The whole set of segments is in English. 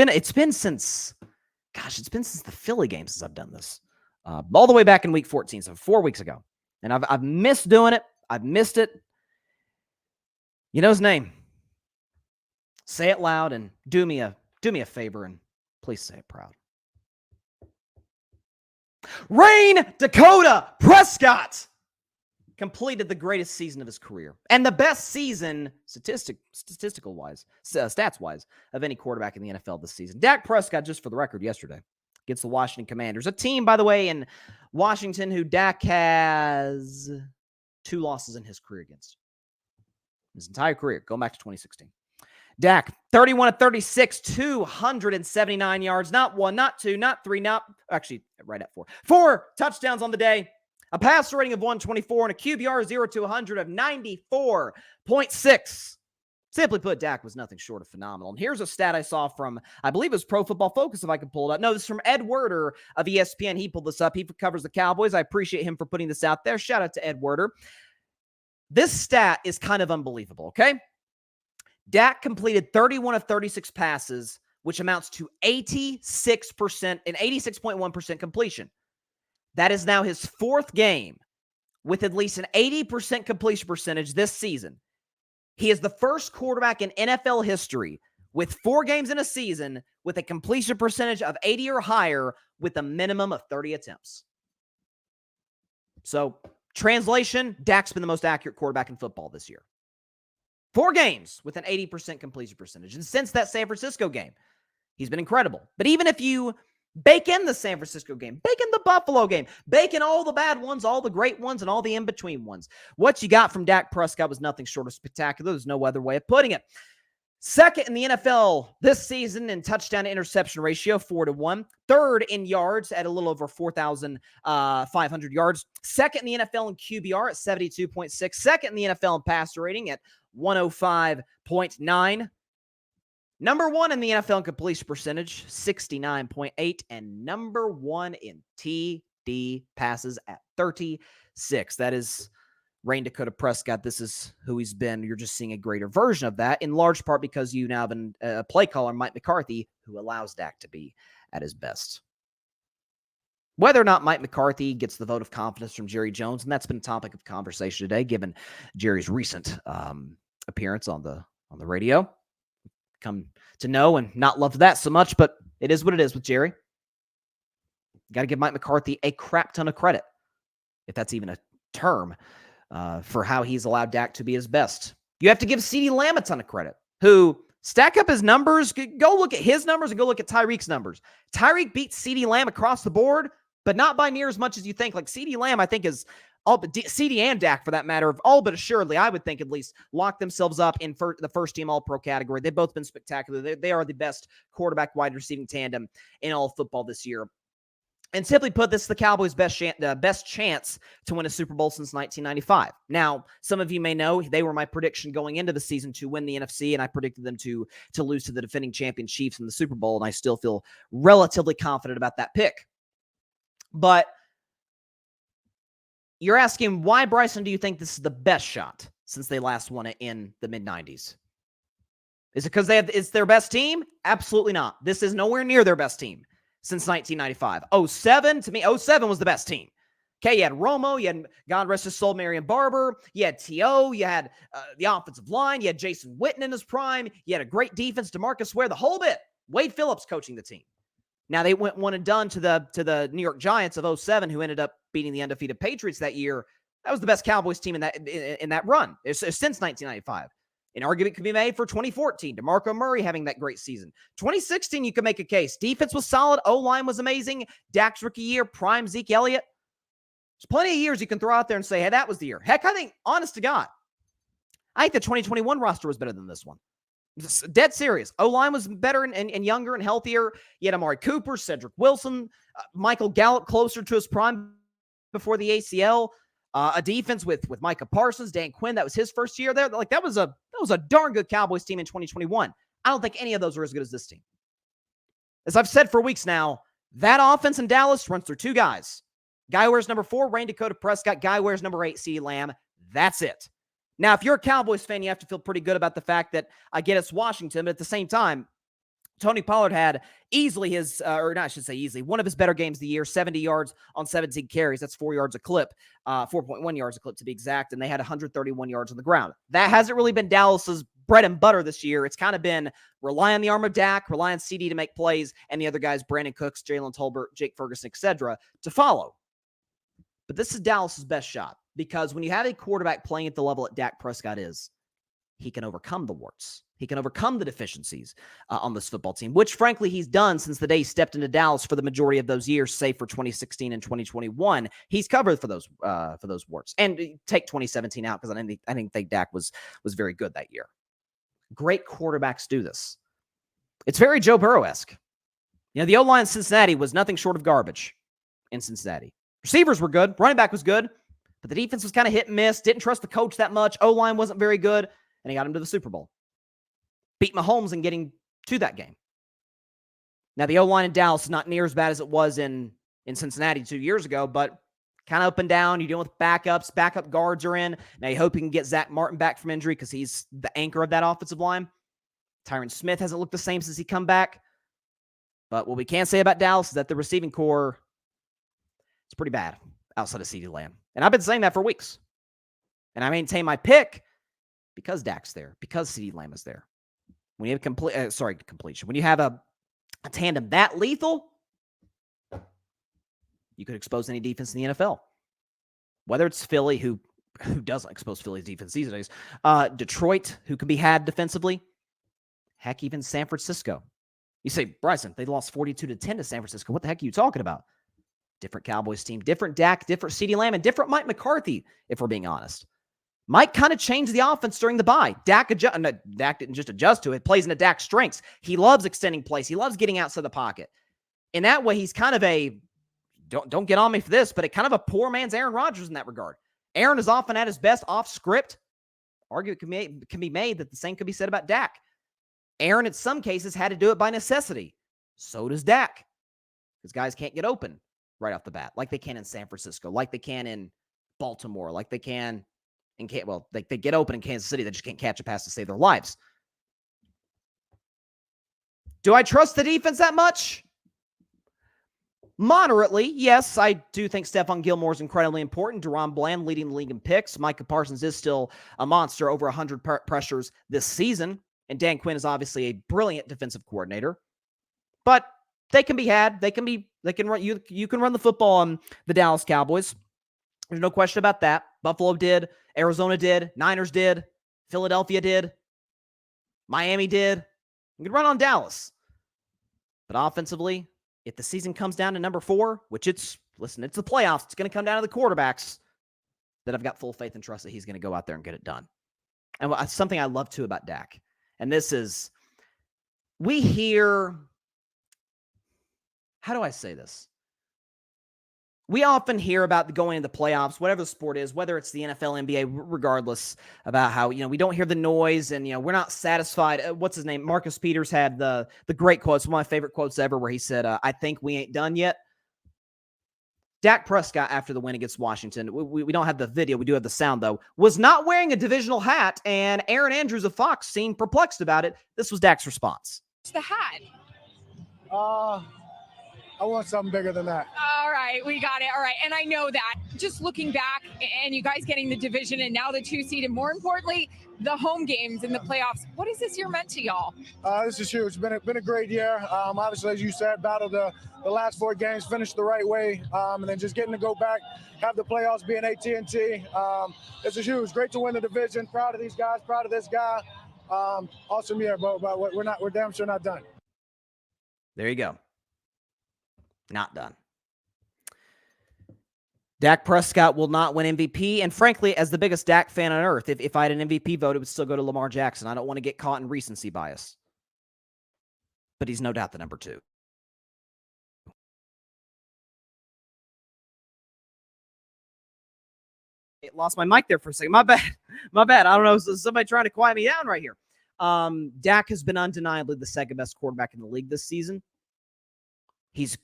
been since the Philly game since I've done this. All the way back in week 14, so 4 weeks ago. And I've missed doing it. I've missed it. You know his name. Say it loud and do me a favor and please say it proud. Rayne Dakota Prescott completed the greatest season of his career and the best season statistical-wise, stats-wise, of any quarterback in the NFL this season. Dak Prescott, just for the record, yesterday against the Washington Commanders, a team, by the way, in Washington who Dak has 2 losses in his career against. His entire career, going back to 2016. Dak, 31 of 36, 279 yards, not 1, not 2, not 3, actually, right at 4. 4 touchdowns on the day, a passer rating of 124, and a QBR 0 to 100 of 94.6. Simply put, Dak was nothing short of phenomenal. And here's a stat I saw from, I believe it was Pro Football Focus, if I could pull it up. No, this is from Ed Werder of ESPN. He pulled this up. He covers the Cowboys. I appreciate him for putting this out there. Shout out to Ed Werder. This stat is kind of unbelievable, okay? Dak completed 31 of 36 passes, which amounts to 86% and 86.1% completion. That is now his 4th game with at least an 80% completion percentage this season. He is the first quarterback in NFL history with 4 games in a season with a completion percentage of 80 or higher with a minimum of 30 attempts. So, translation, Dak's been the most accurate quarterback in football this year. 4 games with an 80% completion percentage. And since that San Francisco game, he's been incredible. But even if you bake in the San Francisco game, bake in the Buffalo game, bake in all the bad ones, all the great ones, and all the in-between ones, what you got from Dak Prescott was nothing short of spectacular. There's no other way of putting it. Second in the NFL this season in touchdown to interception ratio, 4-1. Third in yards at a little over 4,500 yards. Second in the NFL in QBR at 72.6. Second in the NFL in passer rating at 105.9. Number 1 in the NFL in completion percentage, 69.8. And number 1 in TD passes at 36. That is Rayne Dakota Prescott. This is who he's been. You're just seeing a greater version of that, in large part because you now have a play caller, Mike McCarthy, who allows Dak to be at his best. Whether or not Mike McCarthy gets the vote of confidence from Jerry Jones, and that's been a topic of conversation today, given Jerry's recent appearance on the radio. Come to know and not love that so much, but it is what it is with Jerry. Got to give Mike McCarthy a crap ton of credit, if that's even a term, for how he's allowed Dak to be his best. You have to give CeeDee Lamb a ton of credit, who stack up his numbers. Go look at his numbers and go look at Tyreek's numbers. Tyreek beat CeeDee Lamb across the board, but not by near as much as you think. Like CeeDee Lamb, I think, is all but CeeDee and Dak, for that matter, have all but assuredly, I would think at least, locked themselves up in the first team All-Pro category. They've both been spectacular. They are the best quarterback wide receiving tandem in all of football this year. And simply put, this is the Cowboys' best chance to win a Super Bowl since 1995. Now, some of you may know they were my prediction going into the season to win the NFC, and I predicted them to lose to the defending champion Chiefs in the Super Bowl, and I still feel relatively confident about that pick. But you're asking, why, Bryson, do you think this is the best shot since they last won it in the mid-90s? Is it because it's their best team? Absolutely not. This is nowhere near their best team since 1995. 07, to me, 07 was the best team. Okay, you had Romo, you had, God rest his soul, Marion Barber, you had T.O., you had the offensive line, you had Jason Witten in his prime, you had a great defense, DeMarcus Ware, the whole bit. Wade Phillips coaching the team. Now, they went one and done to the New York Giants of 07, who ended up beating the undefeated Patriots that year. That was the best Cowboys team in that run since 1995. An argument could be made for 2014, DeMarco Murray having that great season. 2016, you could make a case. Defense was solid. O-line was amazing. Dak's rookie year, prime Zeke Elliott. There's plenty of years you can throw out there and say, hey, that was the year. Heck, I think, honest to God, I think the 2021 roster was better than this one. Dead serious. O-line was better and younger and healthier. You had Amari Cooper, Cedric Wilson, Michael Gallup closer to his prime before the ACL. A defense with Micah Parsons, Dan Quinn. That was his first year there. Like that was a darn good Cowboys team in 2021. I don't think any of those are as good as this team. As I've said for weeks now, that offense in Dallas runs through 2 guys. Guy who wears number 4, Rayne Dakota Prescott. Guy who wears number 8, CeeDee Lamb. That's it. Now, if you're a Cowboys fan, you have to feel pretty good about the fact that, I get it's Washington, but at the same time, Tony Pollard had easily his, or not, I should say easily, one of his better games of the year, 70 yards on 17 carries. That's 4 yards a clip, 4.1 yards a clip to be exact, and they had 131 yards on the ground. That hasn't really been Dallas's bread and butter this year. It's kind of been rely on the arm of Dak, rely on CD to make plays, and the other guys, Brandon Cooks, Jalen Tolbert, Jake Ferguson, etc., to follow. But this is Dallas's best shot, because when you have a quarterback playing at the level that Dak Prescott is, he can overcome the warts. He can overcome the deficiencies on this football team, which, frankly, he's done since the day he stepped into Dallas for the majority of those years, save for 2016 and 2021. He's covered for those warts. And take 2017 out, because I didn't think Dak was very good that year. Great quarterbacks do this. It's very Joe Burrow-esque. The O-line in Cincinnati was nothing short of garbage in Cincinnati. Receivers were good. Running back was good. But the defense was kind of hit and miss. Didn't trust the coach that much. O-line wasn't very good. And he got him to the Super Bowl. Beat Mahomes and getting to that game. Now, the O-line in Dallas is not near as bad as it was in Cincinnati 2 years ago, but kind of up and down. You're dealing with backups. Backup guards are in. Now, you hope you can get Zach Martin back from injury because he's the anchor of that offensive line. Tyron Smith hasn't looked the same since he come back. But what we can say about Dallas is that the receiving core is pretty bad outside of CeeDee Lamb. And I've been saying that for weeks. And I maintain my pick because Dak's there, because CeeDee Lamb is there. When you have completion. When you have a tandem that lethal, you could expose any defense in the NFL. Whether it's Philly, who doesn't expose Philly's defense these days, Detroit, who can be had defensively, heck, even San Francisco. You say, Bryson, they lost 42-10 to San Francisco. What the heck are you talking about? Different Cowboys team, different Dak, different CeeDee Lamb, and different Mike McCarthy, if we're being honest. Mike kind of changed the offense during the bye. Dak didn't just adjust to it. Plays into Dak's strengths. He loves extending plays. He loves getting outside the pocket. In that way, he's kind of don't get on me for this, but kind of a poor man's Aaron Rodgers in that regard. Aaron is often at his best off script. Argument can be made that the same could be said about Dak. Aaron, in some cases, had to do it by necessity. So does Dak. Because guys can't get open right off the bat, like they can in San Francisco, like they can in Baltimore, like they can they get open in Kansas City. They just can't catch a pass to save their lives. Do I trust the defense that much? Moderately, yes. I do think Stephon Gilmore is incredibly important. Deron Bland leading the league in picks. Micah Parsons is still a monster, over 100 pressures this season. And Dan Quinn is obviously a brilliant defensive coordinator. But they can be had. They can run. You can run the football on the Dallas Cowboys. There's no question about that. Buffalo did. Arizona did. Niners did. Philadelphia did. Miami did. You can run on Dallas. But offensively, if the season comes down to number 4, which it's the playoffs. It's going to come down to the quarterbacks. That I've got full faith and trust that he's going to go out there and get it done. And something I love too about Dak. And this is, we hear, how do I say this? We often hear about going into the playoffs, whatever the sport is, whether it's the NFL, NBA, regardless, about how, we don't hear the noise and, we're not satisfied. What's his name? Marcus Peters had the great quotes, one of my favorite quotes ever, where he said, I think we ain't done yet. Dak Prescott, after the win against Washington, we don't have the video, we do have the sound though, was not wearing a divisional hat, and Aaron Andrews of Fox seemed perplexed about it. This was Dak's response. What's the hat? I want something bigger than that. All right, we got it. All right, and I know that. Just looking back, and you guys getting the division and now the 2 seed, and more importantly, the home games in the playoffs. What has this year meant to y'all? This is huge. It's been a great year. Obviously, as you said, battled the last 4 games, finished the right way, and then just getting to go back, have the playoffs be in AT&T. This is huge. Great to win the division. Proud of these guys. Proud of this guy. Awesome year, but we're damn sure not done. There you go. Not done. Dak Prescott will not win MVP. And frankly, as the biggest Dak fan on earth, if I had an MVP vote, it would still go to Lamar Jackson. I don't want to get caught in recency bias. But he's no doubt the number 2. It lost my mic there for a second. My bad. My bad. I don't know. Somebody trying to quiet me down right here. Dak has been undeniably the second best quarterback in the league this season. He's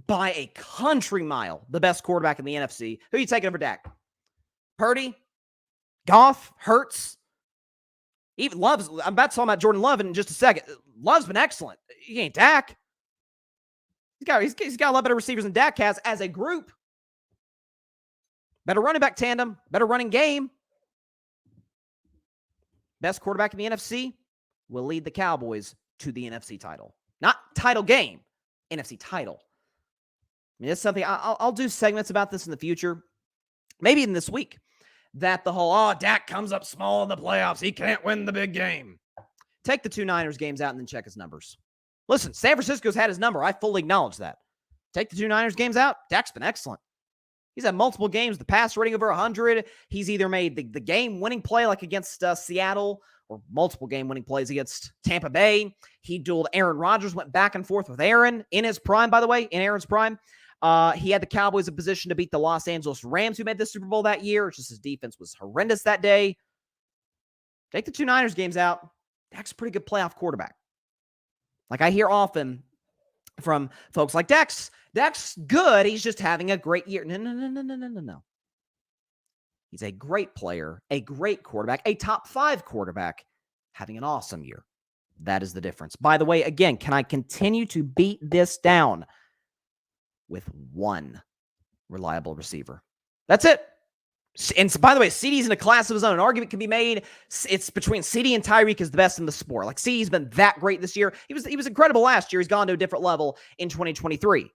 by a country mile the best quarterback in the NFC. Who are you taking over Dak? Purdy? Goff? Hurts? Even Love's. I'm about to talk about Jordan Love in just a second. Love's been excellent. He ain't Dak. He's got a lot better receivers than Dak has as a group. Better running back tandem, better running game. Best quarterback in the NFC will lead the Cowboys to the NFC title. Not title game, NFC title. I mean, it's something I'll do segments about this in the future, maybe in this week, that the whole, Dak comes up small in the playoffs. He can't win the big game. Take the 2 Niners games out and then check his numbers. Listen, San Francisco's had his number. I fully acknowledge that. Take the 2 Niners games out. Dak's been excellent. He's had multiple games, the pass rating over 100. He's either made the game-winning play like against Seattle or multiple game-winning plays against Tampa Bay. He dueled Aaron Rodgers, went back and forth with Aaron in his prime, by the way, in Aaron's prime. He had the Cowboys in position to beat the Los Angeles Rams, who made the Super Bowl that year. It's just his defense was horrendous that day. Take the 2 Niners games out. Dak's a pretty good playoff quarterback. Like I hear often from folks like Dak's good. He's just having a great year. No. He's a great player, a great quarterback, a top 5 quarterback, having an awesome year. That is the difference. By the way, again, can I continue to beat this down with one reliable receiver? That's it. And by the way, CD's in a class of his own. An argument can be made. It's between CD and Tyreek is the best in the sport. Like CD's been that great this year. He was incredible last year. He's gone to a different level in 2023.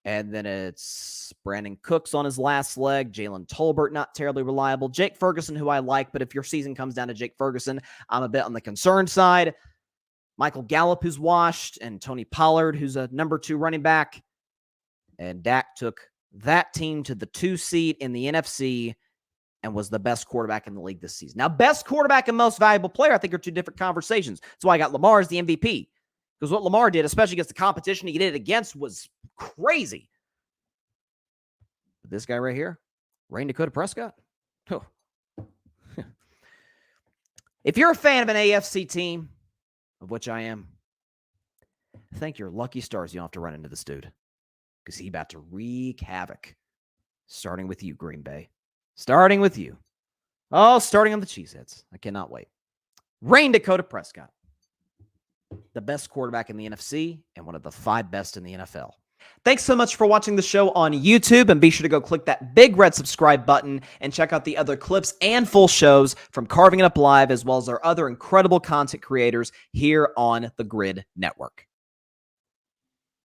And then it's Brandon Cooks on his last leg. Jalen Tolbert, not terribly reliable. Jake Ferguson, who I like, but if your season comes down to Jake Ferguson, I'm a bit on the concerned side. Michael Gallup, who's washed, and Tony Pollard, who's a number 2 running back. And Dak took that team to the 2 seed in the NFC and was the best quarterback in the league this season. Now, best quarterback and most valuable player, I think, are 2 different conversations. That's why I got Lamar as the MVP. Because what Lamar did, especially against the competition he did it against, was crazy. But this guy right here, Rain Dakota Prescott. Oh. If you're a fan of an AFC team, of which I am, thank your lucky stars you don't have to run into this dude. Because he's about to wreak havoc. Starting with you, Green Bay. Starting with you. Oh, starting on the Cheeseheads. I cannot wait. Rain Dakota Prescott. The best quarterback in the NFC and one of the 5 best in the NFL. Thanks so much for watching the show on YouTube, and be sure to go click that big red subscribe button and check out the other clips and full shows from Carving It Up Live, as well as our other incredible content creators here on the Grid Network.